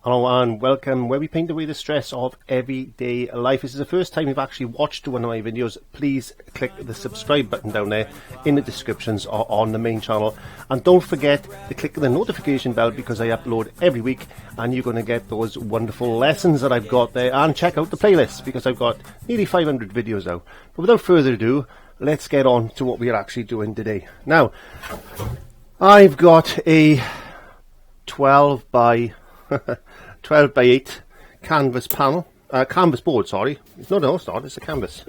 Hello and welcome, where we paint away the stress of everyday life. If this is the first time you've actually watched one of my videos, please click the subscribe button down there in the descriptions or on the main channel. And don't forget to click the notification bell because I upload every week and you're going to get those wonderful lessons that I've got there. And check out the playlist because I've got nearly 500 videos out. But without further ado, let's get on to what we're actually doing today. Now, I've got a 12 by 8 canvas panel, canvas board, sorry. No, it's not, it's a canvas.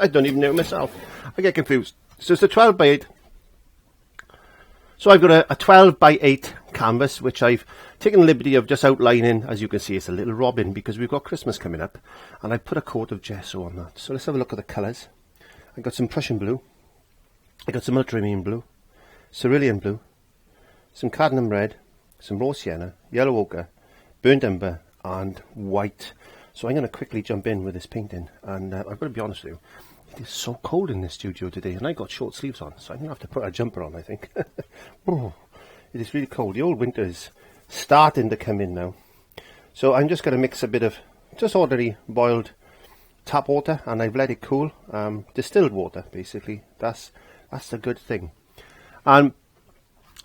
I don't even know myself. I get confused. So it's a 12 by 8. So I've got a 12 by 8 canvas, which I've taken the liberty of just outlining. As you can see, it's a little robin because we've got Christmas coming up. And I put a coat of gesso on that. So let's have a look at the colours. I got some Prussian blue. I got some ultramarine blue, cerulean blue, some cadmium red, some raw sienna, yellow ochre, burnt umber and white. So I'm going to quickly jump in with this painting, and I've got to be honest with you, it is so cold in the studio today and I got short sleeves on, so I'm going to have to put a jumper on, I think. Oh, it is really cold. The old winter is starting to come in now. So I'm just going to mix a bit of just ordinary boiled tap water, and I've let it cool. Distilled water, basically. That's the good thing. And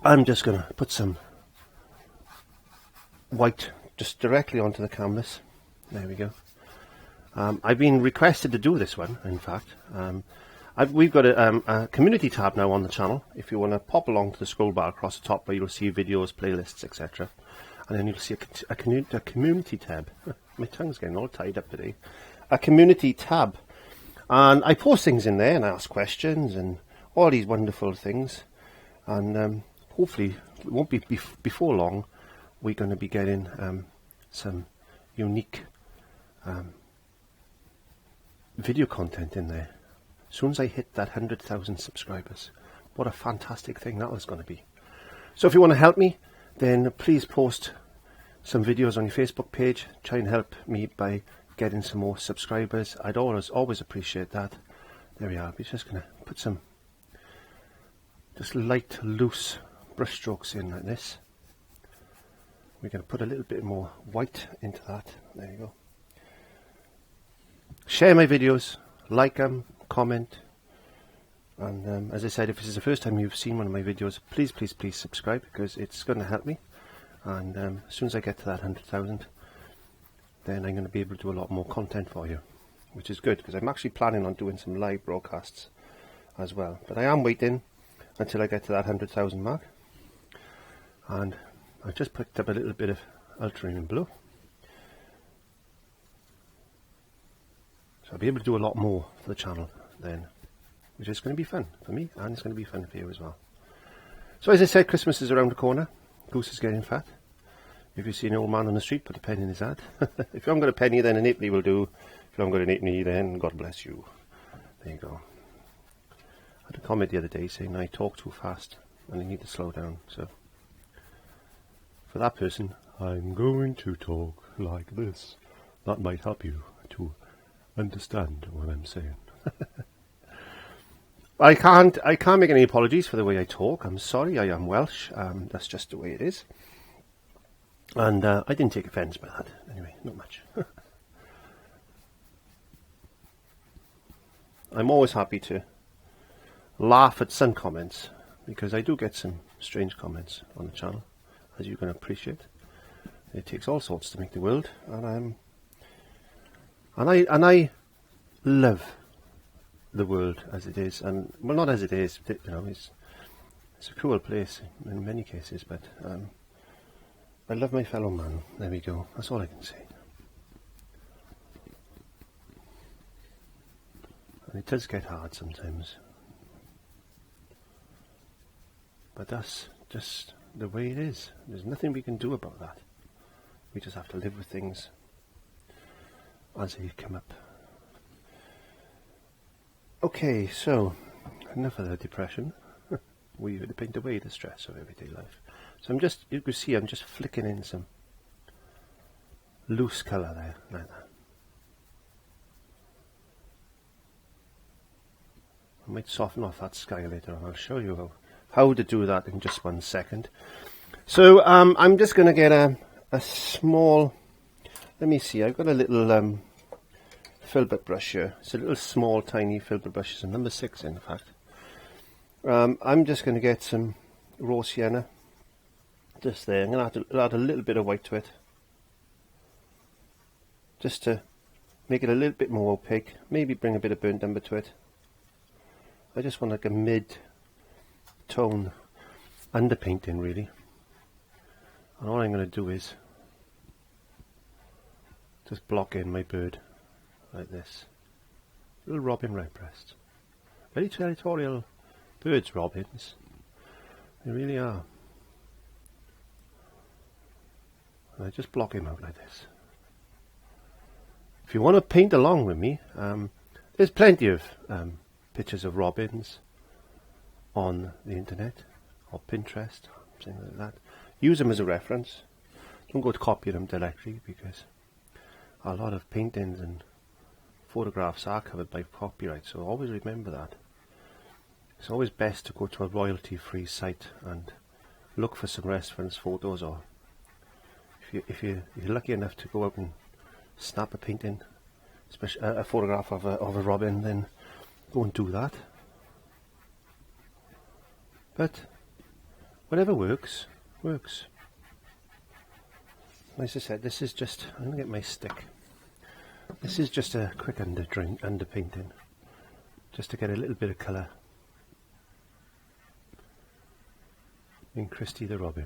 I'm just going to put some white just directly onto the canvas. There we go. I've been requested to do this one, in fact. We've got a community tab now on the channel. If you want to pop along to the scroll bar across the top where you'll see videos, playlists, etc. And then you'll see a community tab. My tongue's getting all tied up today. A community tab. And I post things in there and I ask questions and all these wonderful things. And hopefully it won't be before long we're going to be getting some unique video content in there. As soon as I hit that 100,000 subscribers, what a fantastic thing that was going to be. So if you want to help me, then please post some videos on your Facebook page. Try and help me by getting some more subscribers. I'd always appreciate that. There we are. We're just going to put some just light, loose brush strokes in like this. We're going to put a little bit more white into that. There you go. Share my videos, like them, comment, and as I said, if this is the first time you've seen one of my videos, please subscribe because it's going to help me. And as soon as I get to that 100,000, then I'm going to be able to do a lot more content for you, which is good because I'm actually planning on doing some live broadcasts as well. But I am waiting until I get to that 100,000 mark, and I've just picked up a little bit of ultramarine blue. So I'll be able to do a lot more for the channel then, which is going to be fun for me and it's going to be fun for you as well. So as I said, Christmas is around the corner. Goose is getting fat. If you see an old man on the street, put a penny in his hat. If you haven't got a penny, then an halfpenny will do. If you haven't got an halfpenny, then God bless you. There you go. I had a comment the other day saying I talk too fast and I need to slow down. So for that person, I'm going to talk like this. That might help you to understand what I'm saying. I can't make any apologies for the way I talk. I'm sorry, I am Welsh. That's just the way it is. And I didn't take offence by that. Anyway, not much. I'm always happy to laugh at some comments because I do get some strange comments on the channel, as you can appreciate. It takes all sorts to make the world, and I love the world as it is, and well, not as it is. You know, it's a cruel place in many cases, but I love my fellow man. There we go. That's all I can say. And it does get hard sometimes, but that's just the way it is. There's nothing we can do about that. We just have to live with things as they come up. Okay, so enough of the depression. We have to paint away the stress of everyday life. So you can see I'm just flicking in some loose colour there, like that. I might soften off that sky later on. I'll show you how to do that in just 1 second. So I'm just going to get a a small, let me see, I've got a little Filbert brush here. It's a little small tiny Filbert brush. It's a number 6 in fact. I'm just going to get some raw sienna just there. I'm going to add a little bit of white to it just to make it a little bit more opaque, maybe bring a bit of burnt umber to it. I just want like a mid-tone underpainting really. And all I'm going to do is just block in my bird like this. Little robin redbreast. Very territorial birds, robins. They really are. And I just block him out like this. If you want to paint along with me, there's plenty of pictures of robins on the internet or Pinterest, something like that. Use them as a reference. Don't go to copy them directly, because a lot of paintings and photographs are covered by copyright, so always remember that. It's always best to go to a royalty-free site and look for some reference photos, or if you're lucky enough to go out and snap a painting, especially a photograph of a robin, then go and do that. But whatever works. As I said, this is just, I'm going to get my stick. This is just a quick underpainting, just to get a little bit of colour in Christy the Robin.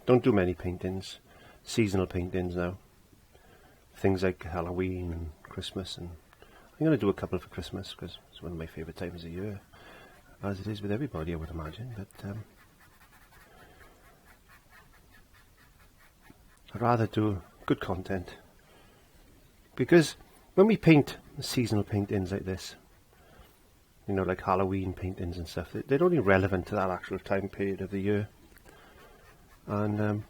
Don't do many paintings, seasonal paintings now. Things like Halloween and Christmas, and I'm going to do a couple for Christmas because it's one of my favourite times of year, as it is with everybody, I would imagine. But I'd rather do good content, because when we paint seasonal paintings like this, you know, like Halloween paintings and stuff, they're only relevant to that actual time period of the year. And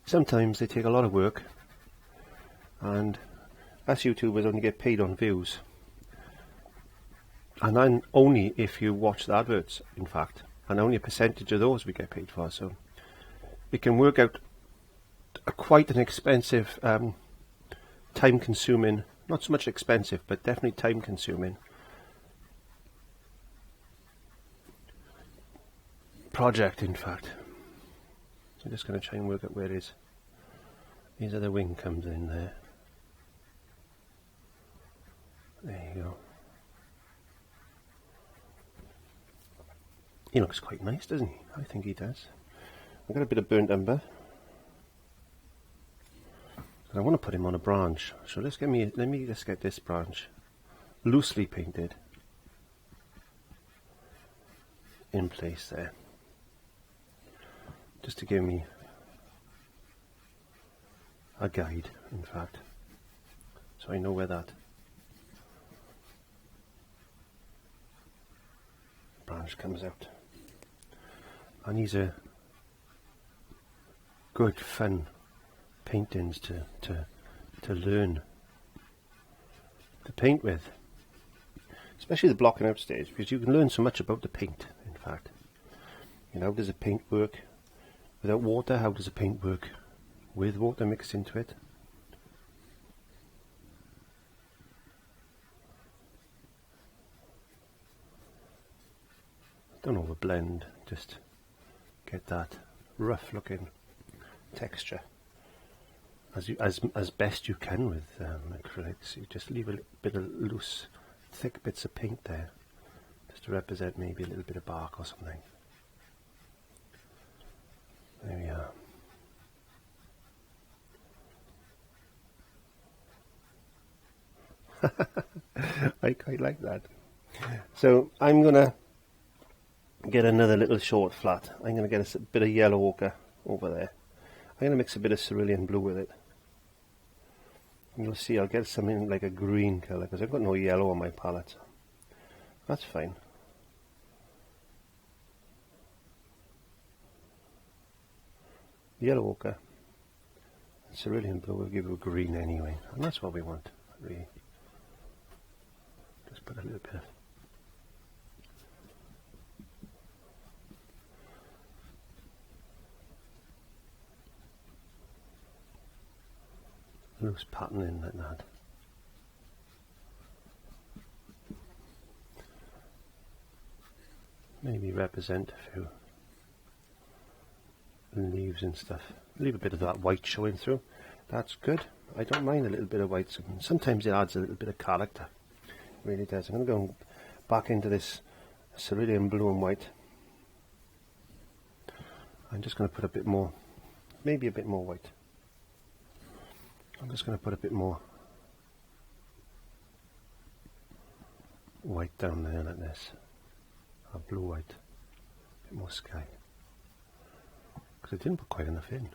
sometimes they take a lot of work, and us YouTubers only get paid on views, and then only if you watch the adverts, in fact, and only a percentage of those we get paid for. So it can work out quite an expensive, time consuming, not so much expensive, but definitely time consuming project, in fact. So I'm just going to try and work out where his other wing comes in there. There you go. He looks quite nice, doesn't he? I think he does. I've got a bit of burnt umber. And I want to put him on a branch. So let me just get this branch loosely painted in place there, just to give me a guide, in fact, so I know where that branch comes out. And these are good fun paintings to learn to paint with, especially the blocking out stage, because you can learn so much about the paint. In fact, you know, how does a paint work without water? How does a paint work with water mixed into it? Don't overblend, just get that rough looking texture as best you can with acrylics. You just leave a little bit of loose, thick bits of paint there, just to represent maybe a little bit of bark or something. There we are. I quite like that. So I'm gonna get another little short flat. I'm gonna get a bit of yellow ochre over there. I'm gonna mix a bit of cerulean blue with it. And you'll see I'll get something like a green colour, because I've got no yellow on my palette. That's fine. Yellow ochre and cerulean blue will give you a green anyway, and that's what we want, really. Just put a little bit of loose pattern in like that. Maybe represent a few leaves and stuff. Leave a bit of that white showing through. That's good. I don't mind a little bit of white. Sometimes it adds a little bit of character. It really does. I'm going to go back into this cerulean blue and white. I'm just going to put a bit more, maybe a bit more white. I'm just going to put a bit more white down there like this. A blue white. A bit more sky. Because I didn't put quite enough in.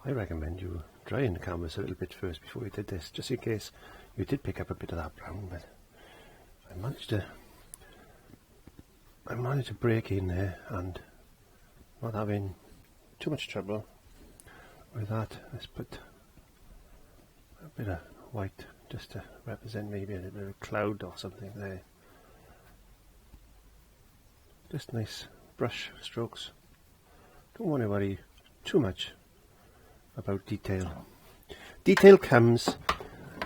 I recommend you drying the canvas a little bit first before you did this, just in case you did pick up a bit of that brown, but I managed to break in there and not having too much trouble with that. Let's put a bit of white just to represent maybe a bit of a cloud or something there. Just nice brush strokes. Don't want to worry too much about detail. Detail comes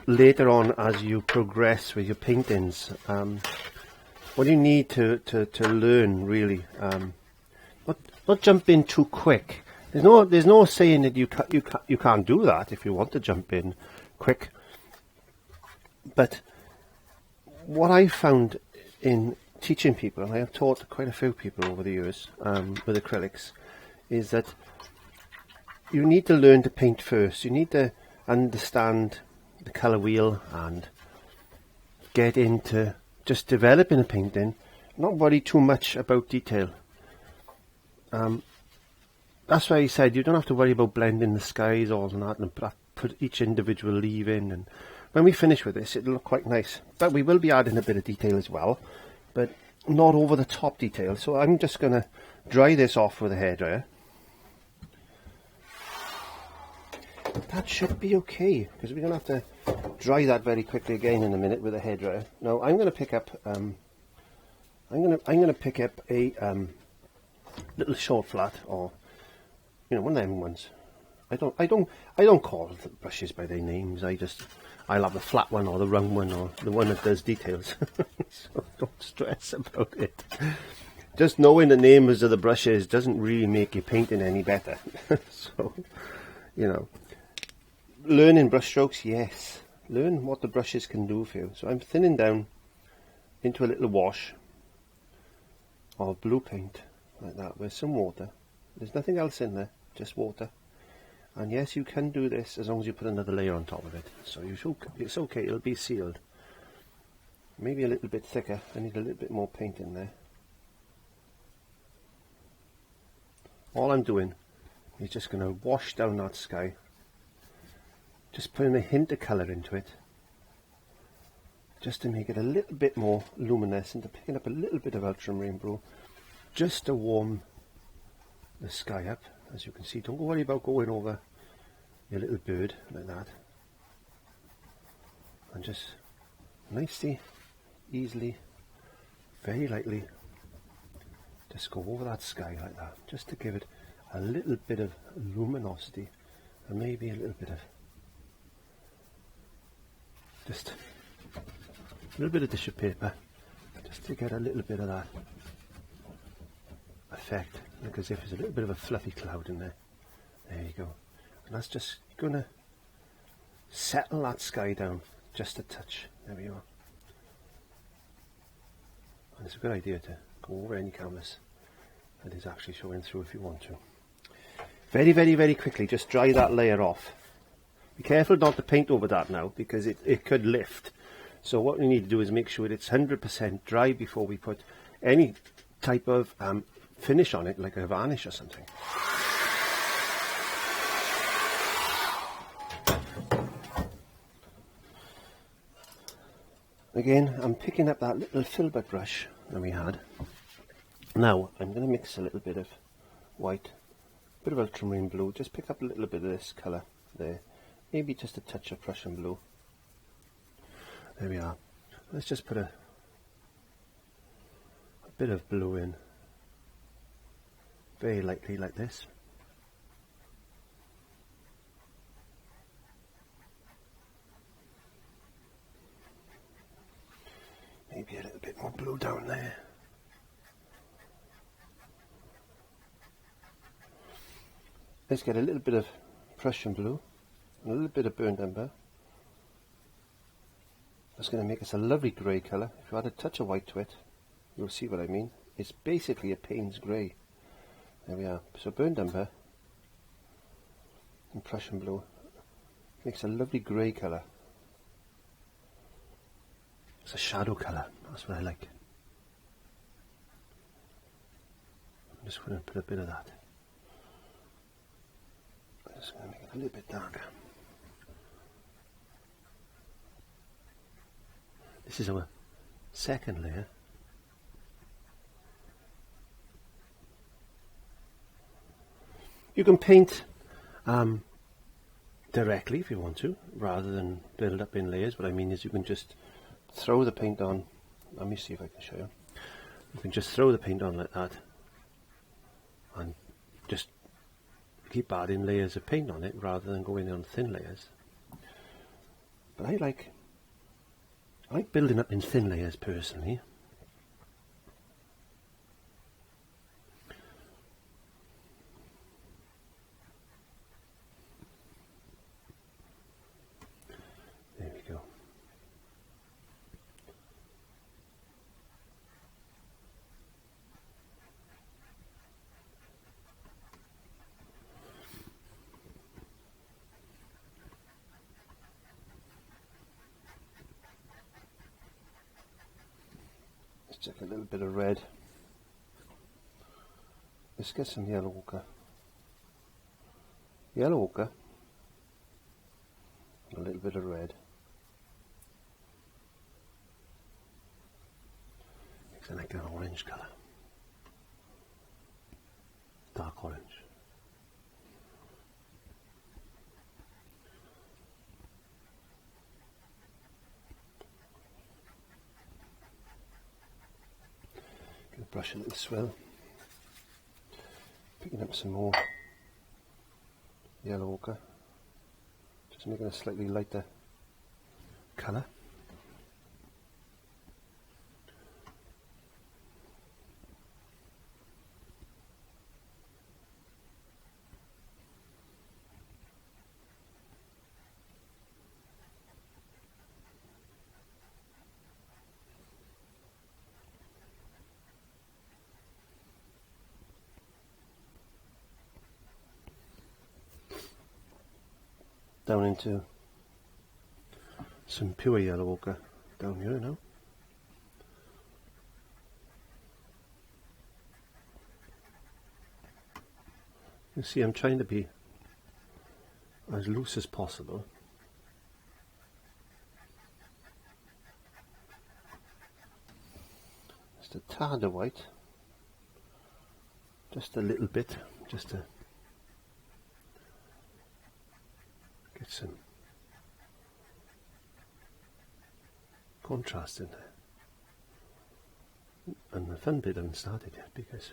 later on as you progress with your paintings. What you need to learn really, not jump in too quick. There's no saying that you can't do that if you want to jump in quick. But what I found in teaching people, and I have taught quite a few people over the years with acrylics, is that you need to learn to paint first. You need to understand the colour wheel and get into just developing a painting, not worry too much about detail. That's why he said you don't have to worry about blending the skies all and that, and put each individual leaf in, and when we finish with this it'll look quite nice. But we will be adding a bit of detail as well, but not over the top detail. So I'm just going to dry this off with a hairdryer. That should be okay, because we're going to have to dry that very quickly again in a minute with a hairdryer. Now I'm going to pick up I'm going to pick up a little short flat, or one of them ones. I don't call the brushes by their names. I'll have the flat one or the round one or the one that does details. So don't stress about it. Just knowing the names of the brushes doesn't really make your painting any better. So, learning brush strokes, yes. Learn what the brushes can do for you. So I'm thinning down into a little wash of blue paint, like that, with some water. There's nothing else in there, just water. And yes, you can do this as long as you put another layer on top of it. So it's okay, it'll be sealed. Maybe a little bit thicker. I need a little bit more paint in there. All I'm doing is just going to wash down that sky. Just putting a hint of colour into it. Just to make it a little bit more luminescent, to picking up a little bit of ultramarine blue. Just to warm the sky up. As you can see, don't worry about going over your little bird like that. And just nicely, easily, very lightly, just go over that sky like that, just to give it a little bit of luminosity, and maybe a little bit of, just a little bit of tissue paper, just to get a little bit of that effect. Look as if there's a little bit of a fluffy cloud in there. There you go. And that's just going to settle that sky down just a touch. There we are. And it's a good idea to go over any canvas that is actually showing through if you want to. Very, very, very quickly, just dry that layer off. Be careful not to paint over that now, because it could lift. So what we need to do is make sure it's 100% dry before we put any type of finish on it, like a varnish or something. Again, I'm picking up that little filbert brush that we had. Now I'm going to mix a little bit of white, a bit of ultramarine blue, just pick up a little bit of this colour there, maybe just a touch of Prussian blue. There we are. Let's just put a bit of blue in, very lightly like this. let's get a little bit of Prussian blue and a little bit of burnt umber. That's going to make us a lovely grey colour. If you add a touch of white to it, you'll see what I mean. It's basically a Payne's grey. There we are. So burnt umber and Prussian blue makes a lovely grey colour. It's a shadow colour. That's what I like. I'm just going to put a bit of that. I'm just going to make it a little bit darker. This is our second layer. You can paint directly if you want to, rather than build up in layers. What I mean is you can just throw the paint on. Let me see if I can show you. You can just throw the paint on like that and just keep adding layers of paint on it rather than going on thin layers. But I like building up in thin layers personally. There we go. Let's take a little bit of red. Let's get some yellow ochre. Yellow ochre. And a little bit of red. Makes it like an orange colour. Dark orange. Brush a little swell, picking up some more yellow ochre, just making a slightly lighter colour. Down into some pure yellow ochre down here now. You see, I'm trying to be as loose as possible. Just a tad of white, just a little bit, just to get some contrast in there. And the fun bit hasn't started yet because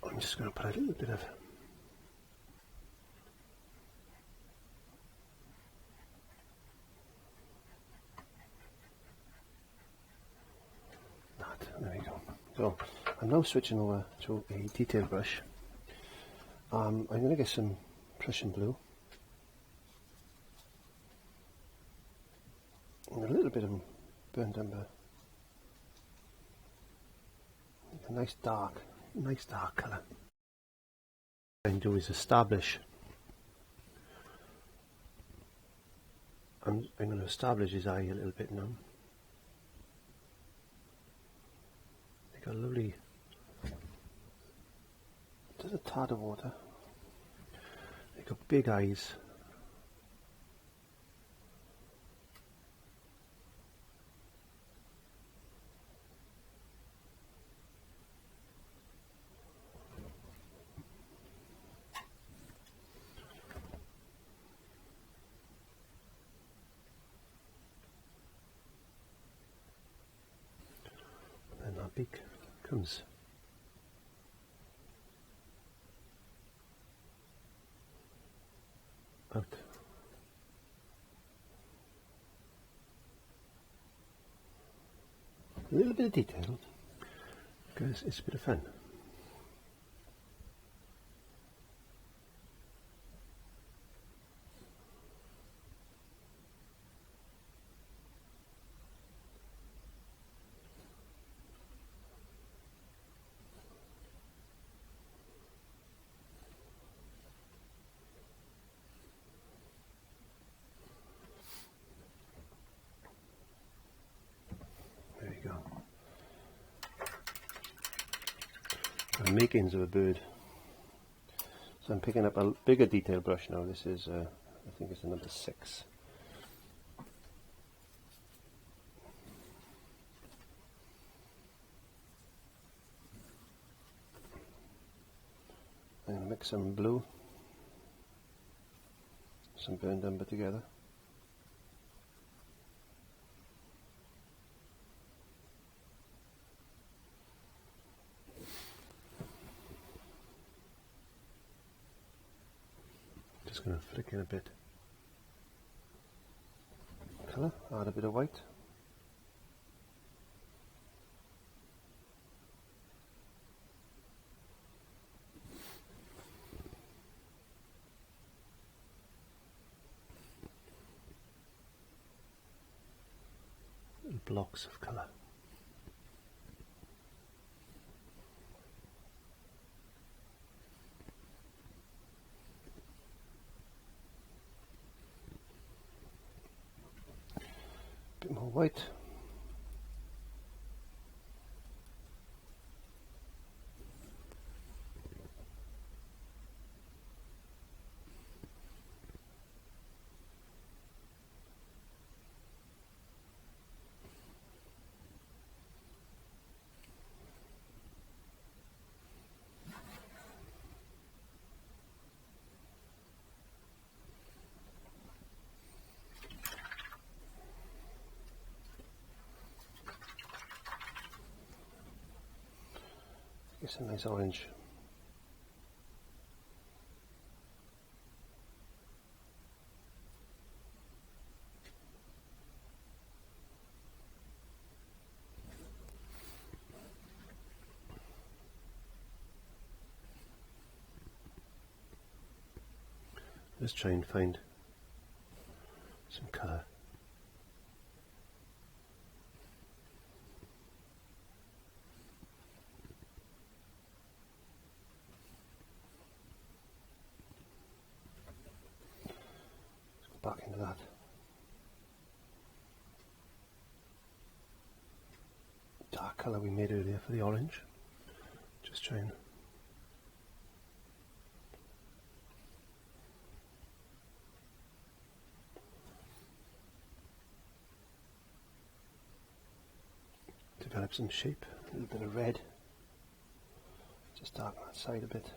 I'm just going to put a little bit of that. There we go. So I'm now switching over to a detail brush. I'm going to get some Prussian blue and a little bit of burnt umber. A nice dark colour. What I'm do is establish. I'm going to establish his eye a little bit now. Make a lovely. Just a tad of water. They've got big eyes. And that beak comes. Out. A little bit of detail because it's a bit of fun. and makings of a bird. So I'm picking up a bigger detail brush now. This is, I think it's a number 6. I'm going to mix some blue, some burnt umber together. Just going to flick in a bit colour, add a bit of white. Little blocks of colour. Bit more white. It's a nice orange. Let's try and find some colour. Back into that. Dark colour we made earlier for the orange. Just try and develop some shape. A little bit of red. Just darken that side a bit.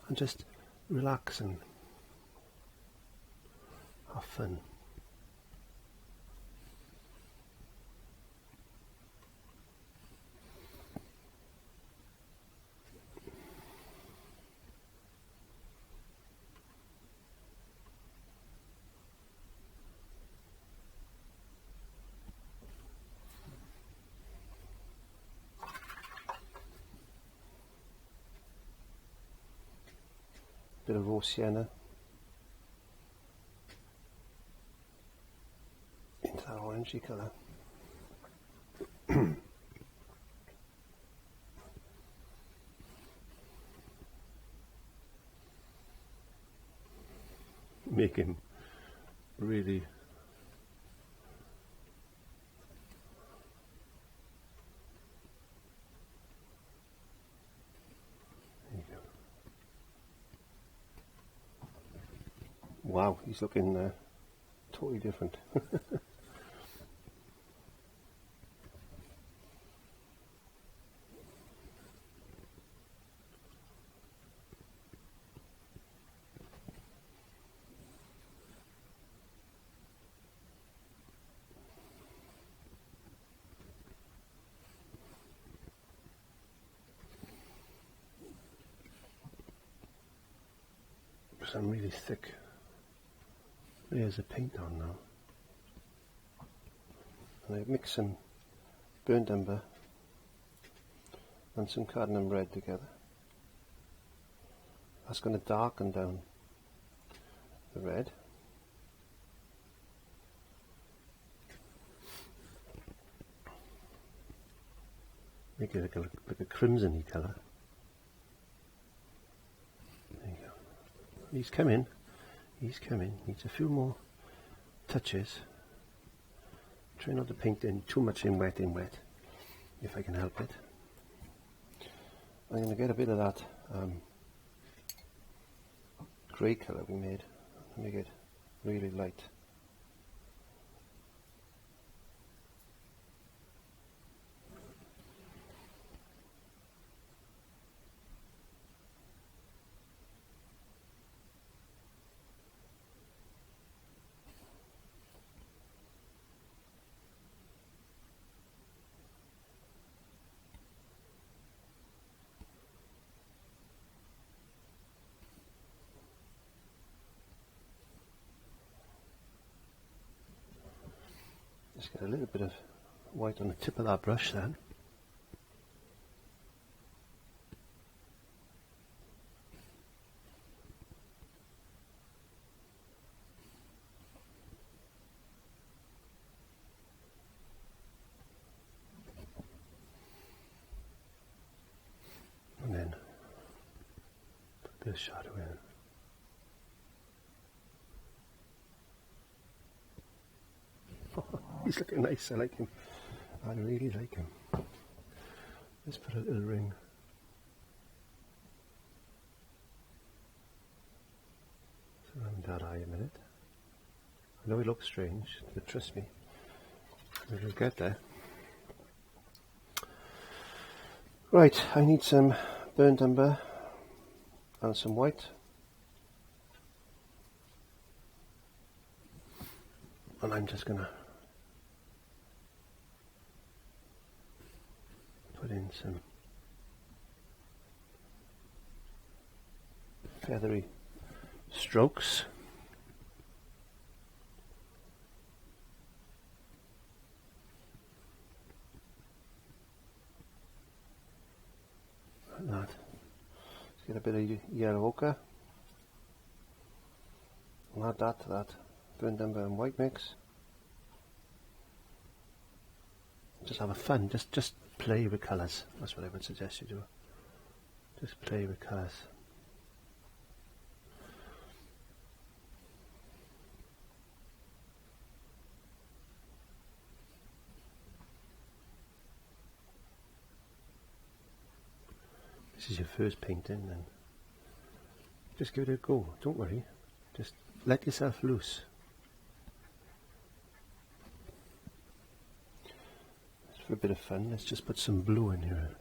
And just relax and have fun. Bit of raw sienna into that orangey colour. Make him really wow, he's looking totally different. Some really thick layers of paint on now, and I mix some burnt umber and some cadmium red together. That's going to darken down the red. Make it like a crimson-y colour. There you go. He's coming. He's coming. Needs a few more touches. Try not to paint in too much in wet, if I can help it. I'm going to get a bit of that grey colour we made and make it really light. Just get a little bit of white on the tip of that brush then. And then put a bit of shadow in. He's looking nice, I like him. I really like him. Let's put a little ring. Surround that eye a minute. I know it looks strange, but trust me, we'll get there. Right, I need some burnt umber and some white. And I'm just going to put in some feathery strokes. Like that. Let's get a bit of yellow ochre. And add that to that burnt umber and white mix. Just have a fun, just play with colours. That's what I would suggest you do. Just play with colours. This is your first painting, then just give it a go. Don't worry. Just let yourself loose. For a bit of fun, let's just put some blue in here.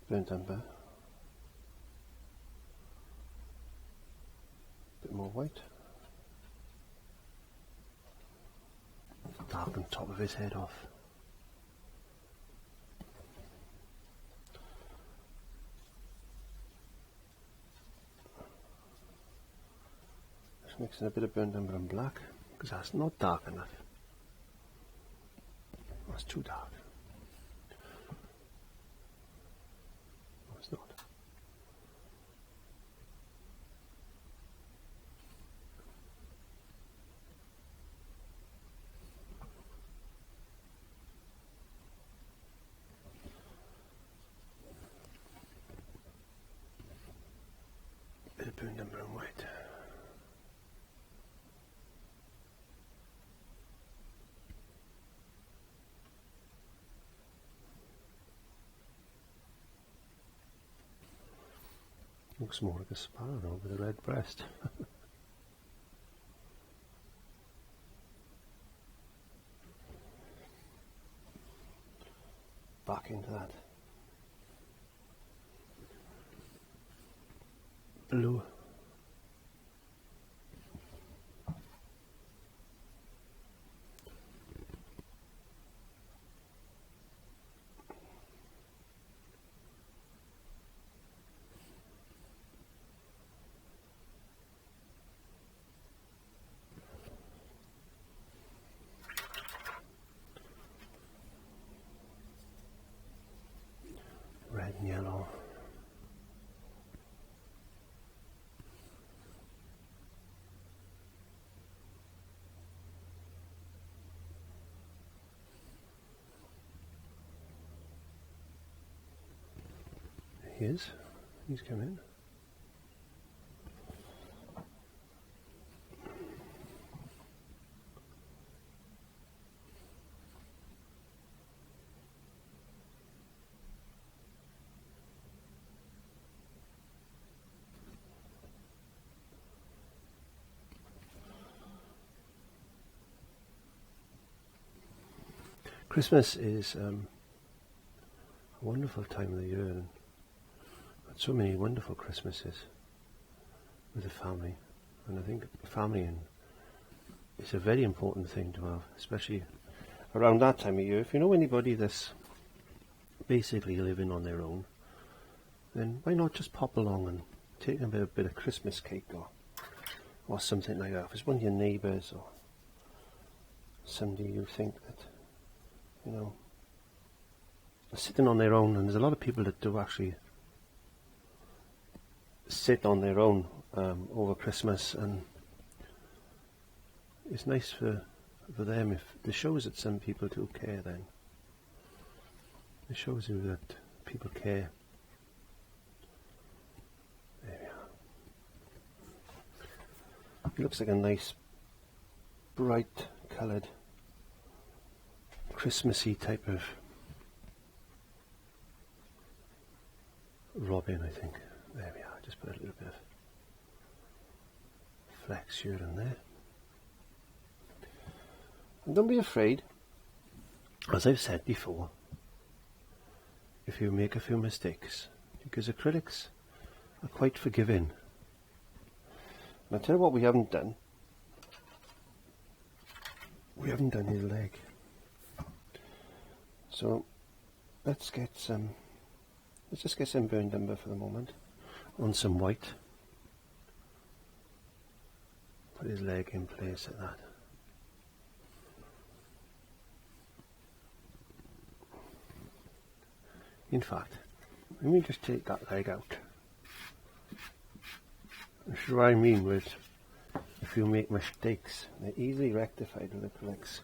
Burnt umber. Bit more white. Darken the top of his head off. Mixing a bit of burnt umber and black because that's not dark enough. That's too dark. No, it's not. Bit of burnt umber and white. Looks more like a sparrow with a red breast. Back into that blue. Red and yellow. He is. He's come in. Christmas is a wonderful time of the year, and got so many wonderful Christmases with the family. And I think family is a very important thing to have, especially around that time of year. If you know anybody that's basically living on their own, then why not just pop along and take a bit of Christmas cake or something like that. If it's one of your neighbours or somebody you think that, you know, are sitting on their own, and there's a lot of people that do actually sit on their own over Christmas, and it's nice for them if it shows that some people do care. Then it shows you that people care. There we are. It looks like a nice bright coloured Christmassy type of robin, I think. There we are. Just put a little bit of flex here and there. And don't be afraid, as I've said before, if you make a few mistakes, because acrylics are quite forgiving. And I'll tell you what we haven't done. We haven't done his leg. So let's just get some burnt umber for the moment on some white. Put his leg in place like that. In fact, let me just take that leg out. This is what I mean with, if you make mistakes, they're easily rectified with acrylics.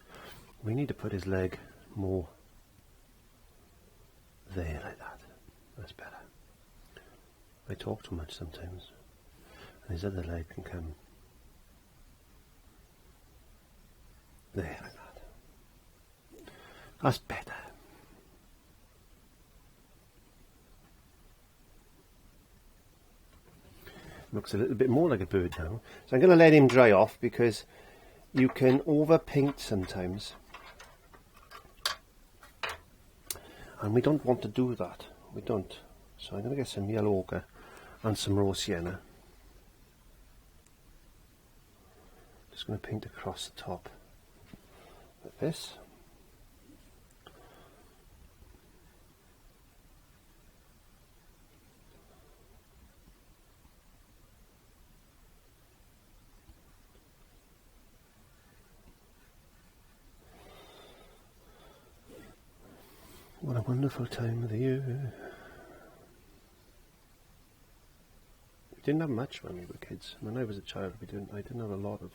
We need to put his leg more there, like that. That's better. I talk too much sometimes, and his other leg can come there, like that. That's better. Looks a little bit more like a bird now. So I'm going to let him dry off, because you can overpaint sometimes, and we don't want to do that. We don't. So I'm going to get some yellow ochre and some raw sienna. Just going to paint across the top like this. What a wonderful time of the year. We didn't have much when we were kids. When I was a child, I didn't have a lot of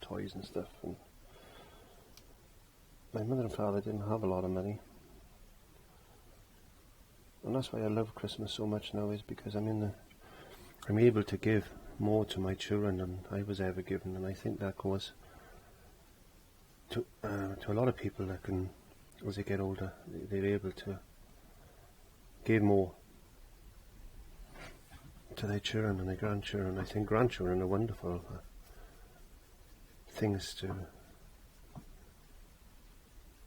toys and stuff, and my mother and father didn't have a lot of money. And that's why I love Christmas so much now, is because I'm able to give more to my children than I was ever given, and I think that goes to a lot of people that can, as they get older, they're able to give more to their children and their grandchildren. I think grandchildren are wonderful things to,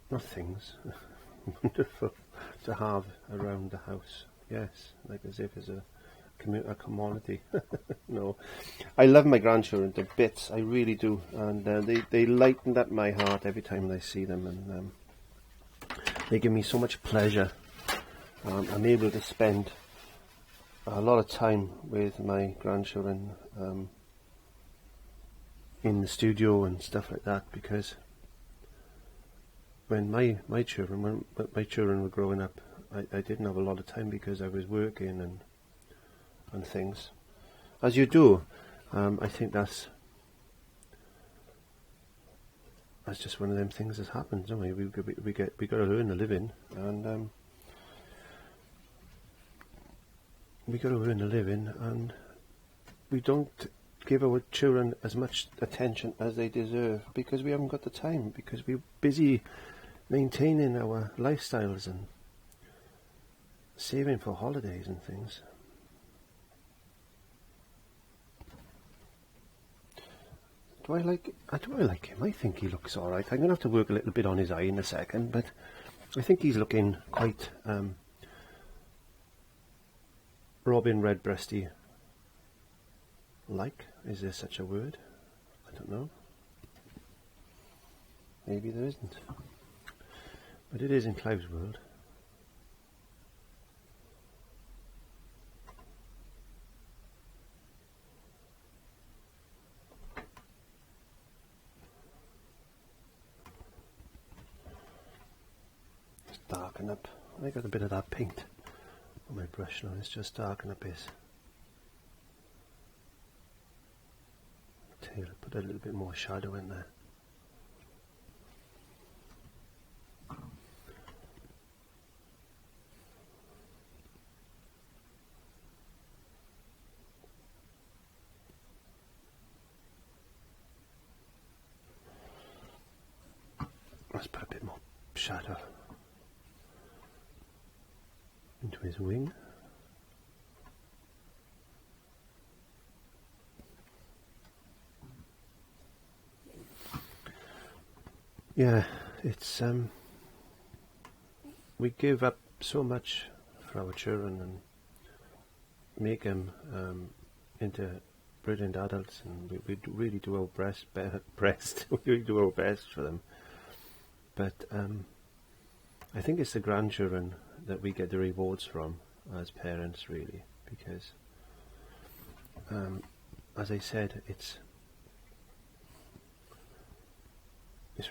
not things, wonderful to have around the house. Yes, like as if it's a commodity. No, I love my grandchildren to bits, I really do, and they lighten up my heart every time I see them, and they give me so much pleasure. I'm able to spend a lot of time with my grandchildren in the studio and stuff like that, because when my children were growing up, I didn't have a lot of time because I was working and things, as you do. I think that's just one of them things that happens, don't we? We got to earn a living, and we don't give our children as much attention as they deserve, because we haven't got the time, because we're busy maintaining our lifestyles and saving for holidays and things. Do I like him? I think he looks alright. I'm going to have to work a little bit on his eye in a second, but I think he's looking quite Robin Redbreasty like. Is there such a word? I don't know. Maybe there isn't. But it is in Clive's world. Let's darken up. I got a bit of that paint on my brush now. Let's just darken up his tail. Put a little bit more shadow in there. Let's put a bit more shadow into his wing. Yeah, it's we give up so much for our children and make them into brilliant adults, and we really do our best we really do our best for them. But I think it's the grandchildren that we get the rewards from as parents, really, because as I said, it's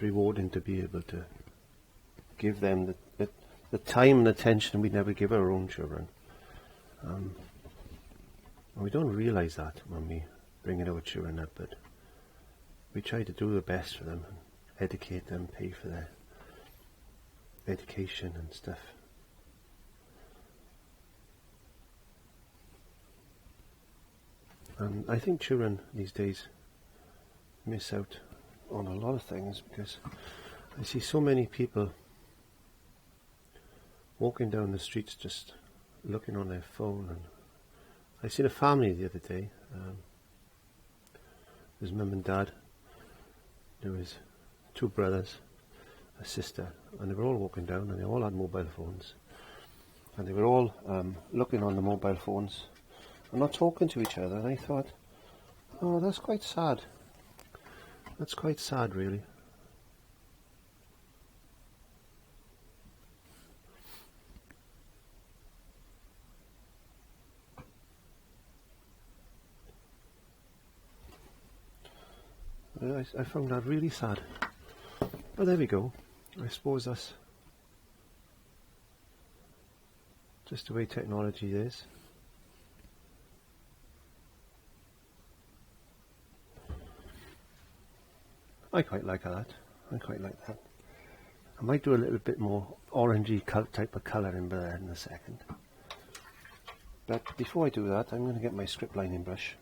rewarding to be able to give them the time and attention we never give our own children. And we don't realise that when we bring our children up, but we try to do the best for them, and educate them, pay for their education and stuff. And I think children these days miss out on a lot of things, because I see so many people walking down the streets just looking on their phone. And I seen a family the other day. There's mum and dad, there was 2 brothers, a sister, and they were all walking down, and they all had mobile phones, and they were all looking on the mobile phones and not talking to each other. And I thought, oh, that's quite sad. That's quite sad, really. I found that really sad. But there we go. I suppose that's just the way technology is. I quite like that. I quite like that. I might do a little bit more orangey type of colour in there in a second. But before I do that, I'm going to get my script lining brush.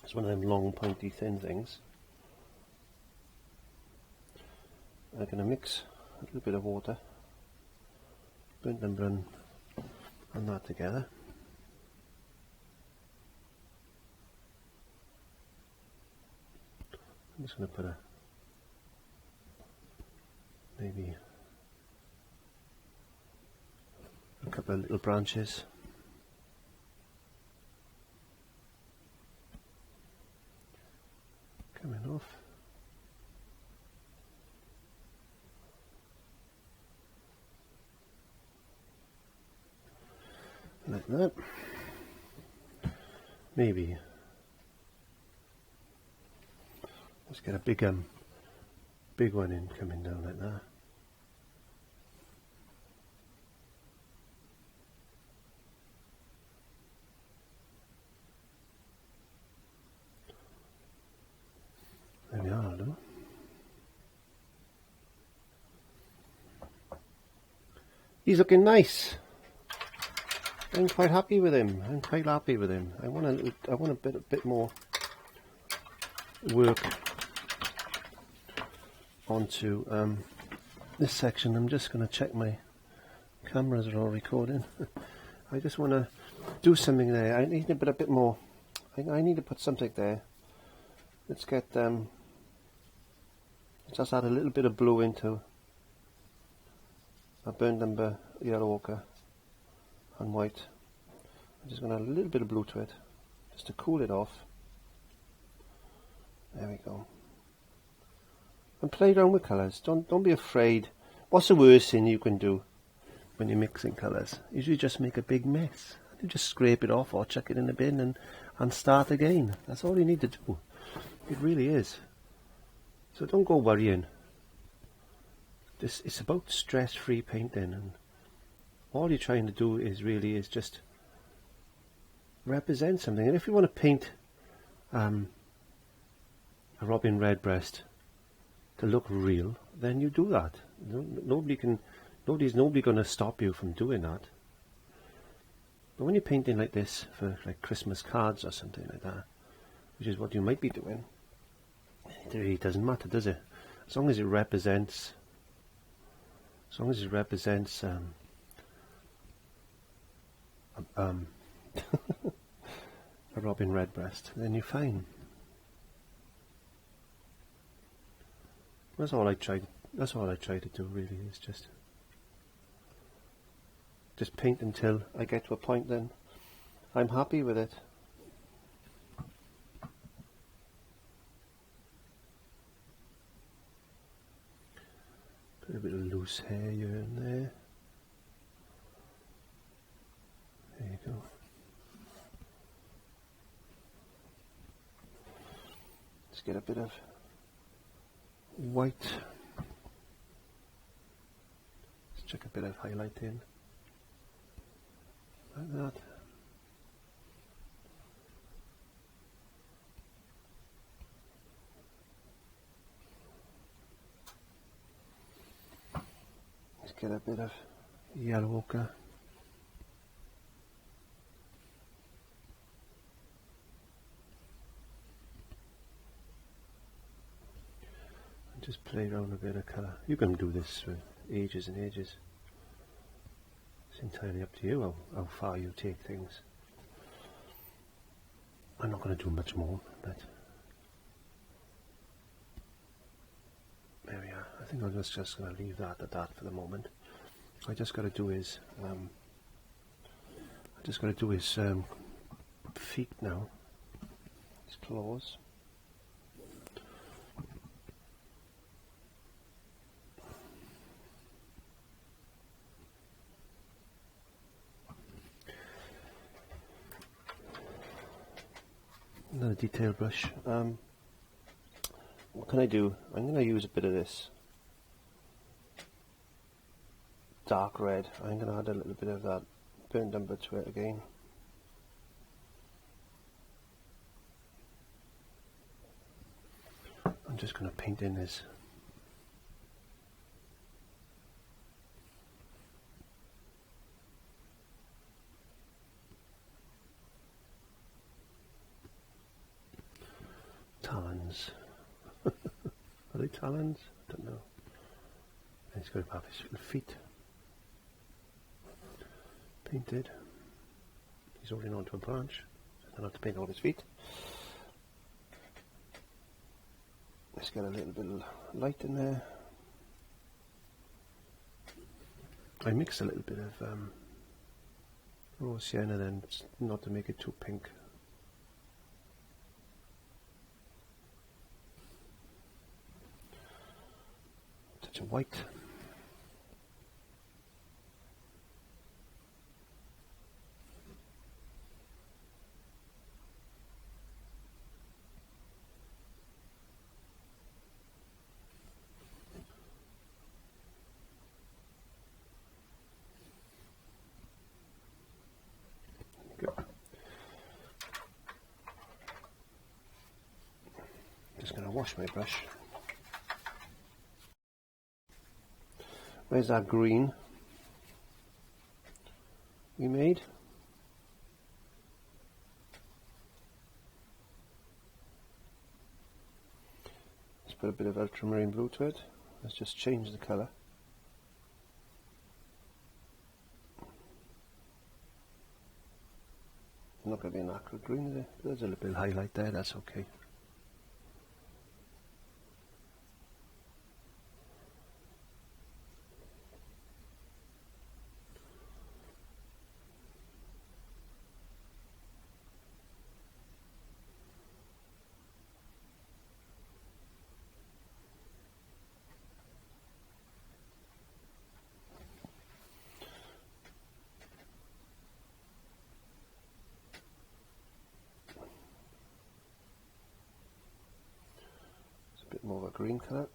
It's one of them long, pointy, thin things. I'm going to mix a little bit of water, burnt umber and that together. I'm just going to put maybe a couple of little branches. Coming off. Like that. Maybe let's get a big one in coming down like that. There we are, I'll do. He's looking nice. I'm quite happy with him. I'm quite happy with him. I want a bit more work onto this section. I'm just going to check my cameras are all recording. I just want to do something there. I need a bit more. I need to put something there. Let's get just add a little bit of blue into a burnt umber, yellow ochre and white. I'm just going to add a little bit of blue to it just to cool it off. There we go. And play around with colours. Don't be afraid. What's the worst thing you can do when you're mixing colours? Usually just make a big mess. You just scrape it off or chuck it in the bin and start again. That's all you need to do. It really is. So don't go worrying. It's about stress-free painting, and all you're trying to do is just represent something. And if you want to paint a robin redbreast to look real, then you do that. Nobody's going to stop you from doing that. But when you're painting like this for like Christmas cards or something like that, which is what you might be doing, it really doesn't matter, does it? As long as it represents a robin redbreast, then you're fine. That's all I try to do, really, is just paint until I get to a point then I'm happy with it. Put a bit of loose hair here and there. There you go. Let's get a bit of white. Let's chuck a bit of highlight in. Like that. Let's get a bit of yellow ochre. And just play around a bit of colour. You can do this for ages and ages. It's entirely up to you how far you take things. I'm not going to do much more, but there we are. I think I'm just going to leave that at that for the moment. I just got to do his feet now, his claws. Another detail brush. What can I do? I'm going to use a bit of this dark red. I'm going to add a little bit of that burnt umber to it again. I'm just going to paint in his talons. Are they talons? I don't know. And he's got to have his little feet painted. He's holding onto a branch, so I don't have to paint all his feet. Let's get a little bit of light in there. I mixed a little bit of raw sienna then, not to make it too pink. Touch of white. Just going to wash my brush. Where's that green we made? Let's put a bit of ultramarine blue to it. Let's just change the colour. Not going to be an acrylic green, is it? There's a little bit of highlight there, that's okay. green colour.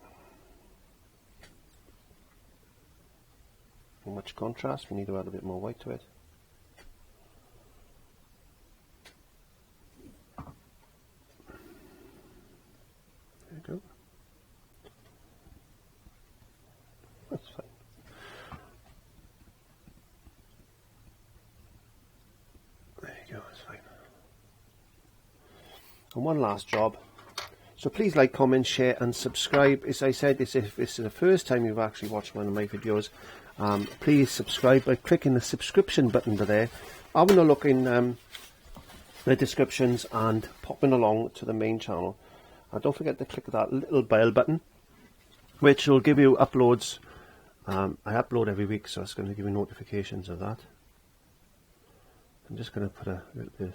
Too much contrast, we need to add a bit more white to it. There you go. That's fine. There you go, that's fine. And one last job. So please like, comment, share and subscribe. As I said, if this is the first time you've actually watched one of my videos, please subscribe by clicking the subscription button there. Having a look in the descriptions and popping along to the main channel. And don't forget to click that little bell button, which will give you uploads. I upload every week, so it's going to give you notifications of that. I'm just going to put a little bit of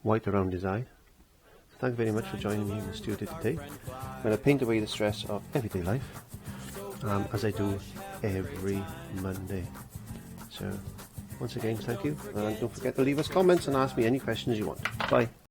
white around his eye. Thank you very much for joining me in the studio today. I'm going to paint away the stress of everyday life, as I do every Monday. So, once again, thank you, and don't forget to leave us comments and ask me any questions you want. Bye.